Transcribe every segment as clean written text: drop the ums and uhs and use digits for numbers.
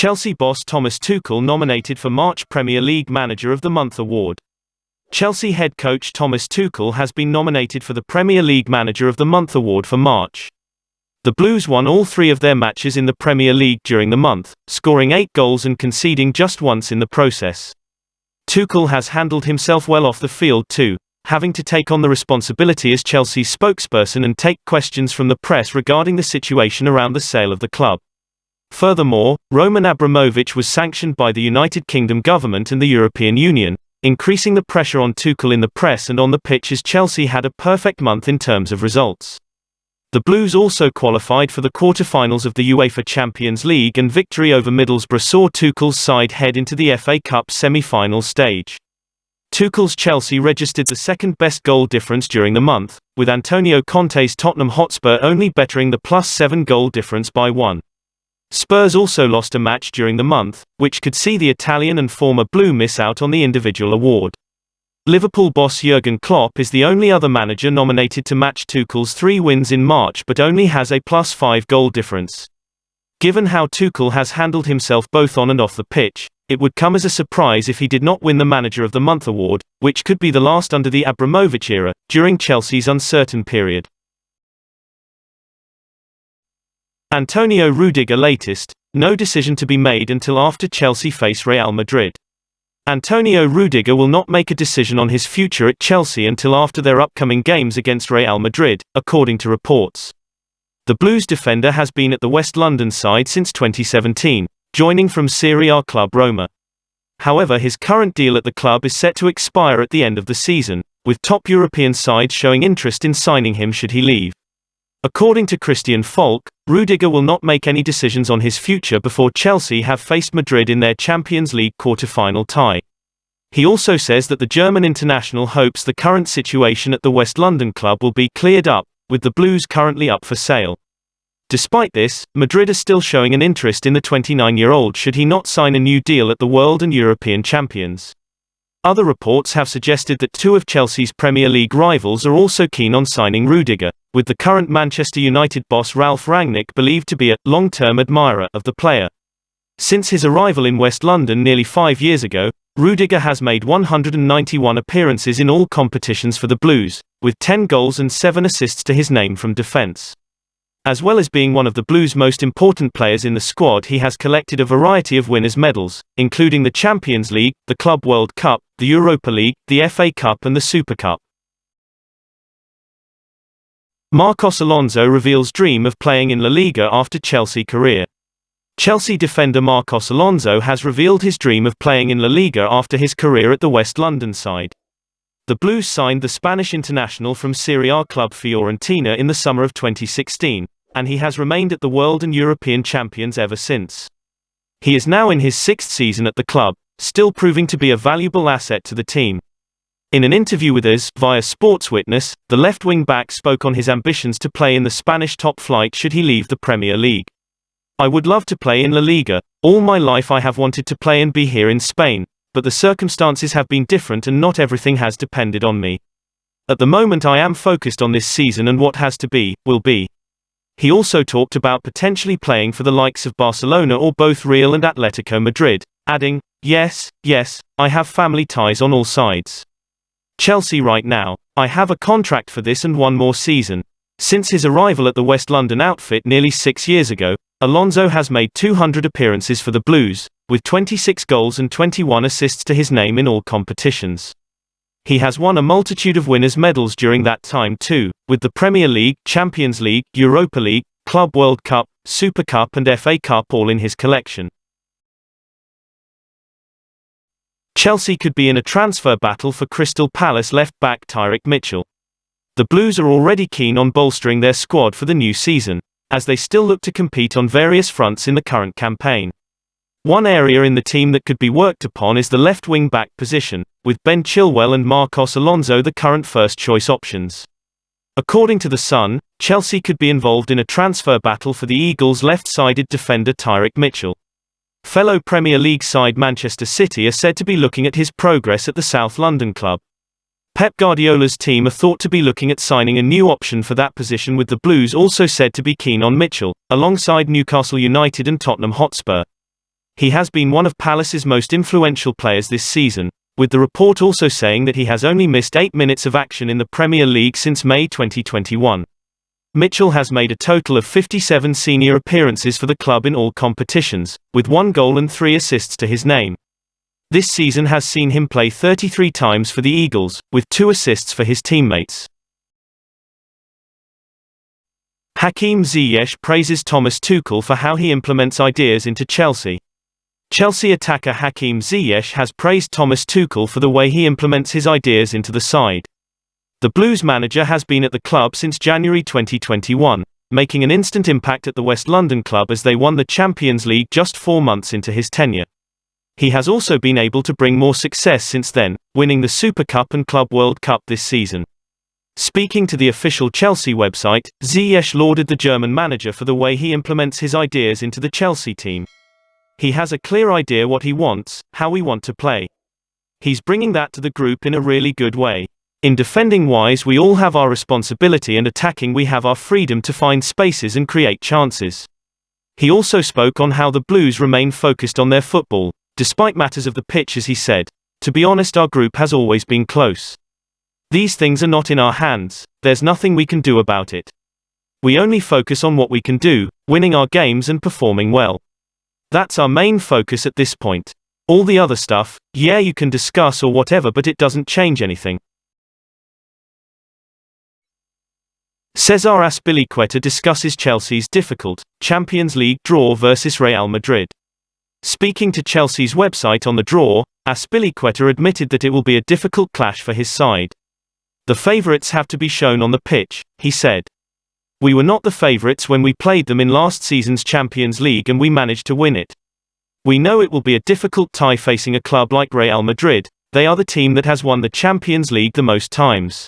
Chelsea boss Thomas Tuchel nominated for March Premier League Manager of the Month award. Chelsea head coach Thomas Tuchel has been nominated for the Premier League Manager of the Month award for March. The Blues won all 3 of their matches in the Premier League during the month, scoring 8 goals and conceding just once in the process. Tuchel has handled himself well off the field too, having to take on the responsibility as Chelsea's spokesperson and take questions from the press regarding the situation around the sale of the club. Furthermore, Roman Abramovich was sanctioned by the United Kingdom government and the European Union, increasing the pressure on Tuchel in the press and on the pitch as Chelsea had a perfect month in terms of results. The Blues also qualified for the quarter-finals of the UEFA Champions League, and victory over Middlesbrough saw Tuchel's side head into the FA Cup semi-final stage. Tuchel's Chelsea registered the second-best goal difference during the month, with Antonio Conte's Tottenham Hotspur only bettering the +7 goal difference by 1. Spurs also lost a match during the month, which could see the Italian and former Blue miss out on the individual award. Liverpool boss Jurgen Klopp is the only other manager nominated to match Tuchel's 3 wins in March, but only has a +5 goal difference. Given how Tuchel has handled himself both on and off the pitch, it would come as a surprise if he did not win the Manager of the Month award, which could be the last under the Abramovich era, during Chelsea's uncertain period. Antonio Rudiger latest, no decision to be made until after Chelsea face Real Madrid. Antonio Rudiger will not make a decision on his future at Chelsea until after their upcoming games against Real Madrid, according to reports. The Blues defender has been at the West London side since 2017, joining from Serie A club Roma. However, his current deal at the club is set to expire at the end of the season, with top European sides showing interest in signing him should he leave. According to Christian Falk, Rudiger will not make any decisions on his future before Chelsea have faced Madrid in their Champions League quarter-final tie. He also says that the German international hopes the current situation at the West London club will be cleared up, with the Blues currently up for sale. Despite this, Madrid are still showing an interest in the 29-year-old should he not sign a new deal at the World and European champions. Other reports have suggested that 2 of Chelsea's Premier League rivals are also keen on signing Rudiger, with the current Manchester United boss Ralf Rangnick believed to be a long-term admirer of the player. Since his arrival in West London nearly 5 years ago, Rudiger has made 191 appearances in all competitions for the Blues, with 10 goals and 7 assists to his name from defence. As well as being one of the Blues' most important players in the squad, he has collected a variety of winners' medals, including the Champions League, the Club World Cup, the Europa League, the FA Cup and the Super Cup. Marcos Alonso reveals dream of playing in La Liga after Chelsea career. Chelsea defender Marcos Alonso has revealed his dream of playing in La Liga after his career at the West London side. The Blues signed the Spanish international from Serie A club Fiorentina in the summer of 2016, and he has remained at the World and European champions ever since. He is now in his 6th season at the club, still proving to be a valuable asset to the team. In an interview with us via Sports Witness, the left wing-back spoke on his ambitions to play in the Spanish top flight should he leave the Premier League. "I would love to play in La Liga. All my life I have wanted to play and be here in Spain, but the circumstances have been different and not everything has depended on me. At the moment I am focused on this season and what has to be, will be." He also talked about potentially playing for the likes of Barcelona or both Real and Atletico Madrid, adding, yes, I have family ties on all sides. Chelsea right now. I have a contract for this and 1 more season. Since his arrival at the West London outfit nearly 6 years ago, Alonso has made 200 appearances for the Blues, with 26 goals and 21 assists to his name in all competitions. He has won a multitude of winners' medals during that time too, with the Premier League, Champions League, Europa League, Club World Cup, Super Cup and FA Cup all in his collection. Chelsea could be in a transfer battle for Crystal Palace left-back Tyrick Mitchell. The Blues are already keen on bolstering their squad for the new season, as they still look to compete on various fronts in the current campaign. One area in the team that could be worked upon is the left wing-back position, with Ben Chilwell and Marcos Alonso the current first-choice options. According to The Sun, Chelsea could be involved in a transfer battle for the Eagles' left-sided defender Tyrick Mitchell. Fellow Premier League side Manchester City are said to be looking at his progress at the South London club. Pep Guardiola's team are thought to be looking at signing a new option for that position, with the Blues also said to be keen on Mitchell, alongside Newcastle United and Tottenham Hotspur. He has been one of Palace's most influential players this season, with the report also saying that he has only missed 8 minutes of action in the Premier League since May 2021. Mitchell has made a total of 57 senior appearances for the club in all competitions, with 1 goal and 3 assists to his name. This season has seen him play 33 times for the Eagles, with 2 assists for his teammates. Hakim Ziyesh praises Thomas Tuchel for how he implements ideas into Chelsea. Chelsea attacker Hakim Ziyech has praised Thomas Tuchel for the way he implements his ideas into the side. The Blues manager has been at the club since January 2021, making an instant impact at the West London club as they won the Champions League just 4 months into his tenure. He has also been able to bring more success since then, winning the Super Cup and Club World Cup this season. Speaking to the official Chelsea website, Ziyesh lauded the German manager for the way he implements his ideas into the Chelsea team. He has a clear idea what he wants, how we want to play. He's bringing that to the group in a really good way. In defending wise we all have our responsibility and attacking we have our freedom to find spaces and create chances. He also spoke on how the Blues remain focused on their football, despite matters of the pitch as he said, "To be honest our group has always been close. These things are not in our hands, there's nothing we can do about it. We only focus on what we can do, winning our games and performing well. That's our main focus at this point. All the other stuff, yeah you can discuss or whatever but it doesn't change anything." Cesar Azpilicueta discusses Chelsea's difficult Champions League draw versus Real Madrid. Speaking to Chelsea's website on the draw, Azpilicueta admitted that it will be a difficult clash for his side. "The favourites have to be shown on the pitch," he said. "We were not the favourites when we played them in last season's Champions League and we managed to win it. We know it will be a difficult tie facing a club like Real Madrid. They are the team that has won the Champions League the most times.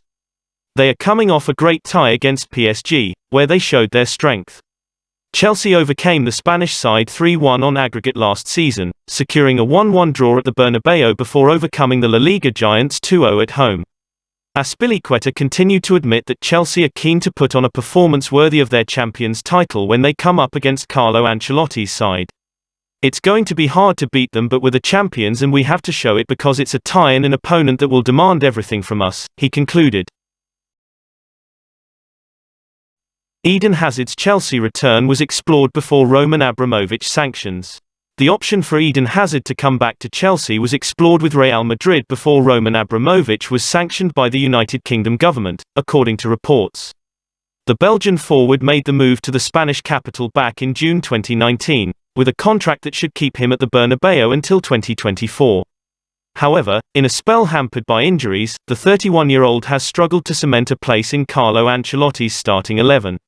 They are coming off a great tie against PSG, where they showed their strength. Chelsea overcame the Spanish side 3-1 on aggregate last season, securing a 1-1 draw at the Bernabeu before overcoming the La Liga giants 2-0 at home." Azpilicueta continued to admit that Chelsea are keen to put on a performance worthy of their Champions title when they come up against Carlo Ancelotti's side. "It's going to be hard to beat them but we're the champions and we have to show it because it's a tie and an opponent that will demand everything from us," he concluded. Eden Hazard's Chelsea return was explored before Roman Abramovich sanctions. The option for Eden Hazard to come back to Chelsea was explored with Real Madrid before Roman Abramovich was sanctioned by the United Kingdom government, according to reports. The Belgian forward made the move to the Spanish capital back in June 2019, with a contract that should keep him at the Bernabeu until 2024. However, in a spell hampered by injuries, the 31-year-old has struggled to cement a place in Carlo Ancelotti's starting 11.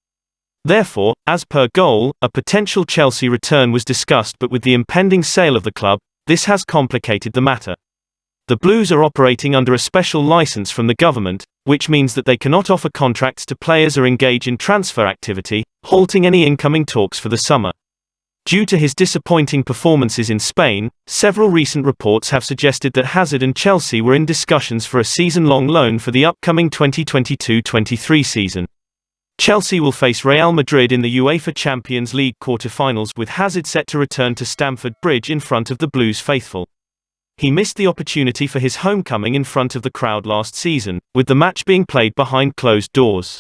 Therefore, as per Goal, a potential Chelsea return was discussed but with the impending sale of the club, this has complicated the matter. The Blues are operating under a special license from the government, which means that they cannot offer contracts to players or engage in transfer activity, halting any incoming talks for the summer. Due to his disappointing performances in Spain, several recent reports have suggested that Hazard and Chelsea were in discussions for a season-long loan for the upcoming 2022-23 season. Chelsea will face Real Madrid in the UEFA Champions League quarter-finals with Hazard set to return to Stamford Bridge in front of the Blues faithful. He missed the opportunity for his homecoming in front of the crowd last season, with the match being played behind closed doors.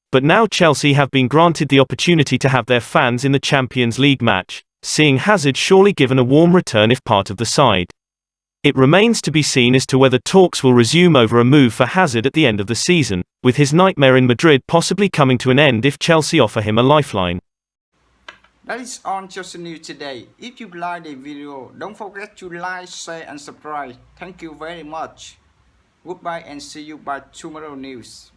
But now Chelsea have been granted the opportunity to have their fans in the Champions League match, seeing Hazard surely given a warm return if part of the side. It remains to be seen as to whether talks will resume over a move for Hazard at the end of the season, with his nightmare in Madrid possibly coming to an end if Chelsea offer him a lifeline. That is on Chelsea News today. If you like the video, don't forget to like, share and subscribe. Thank you very much. Goodbye and see you by tomorrow news.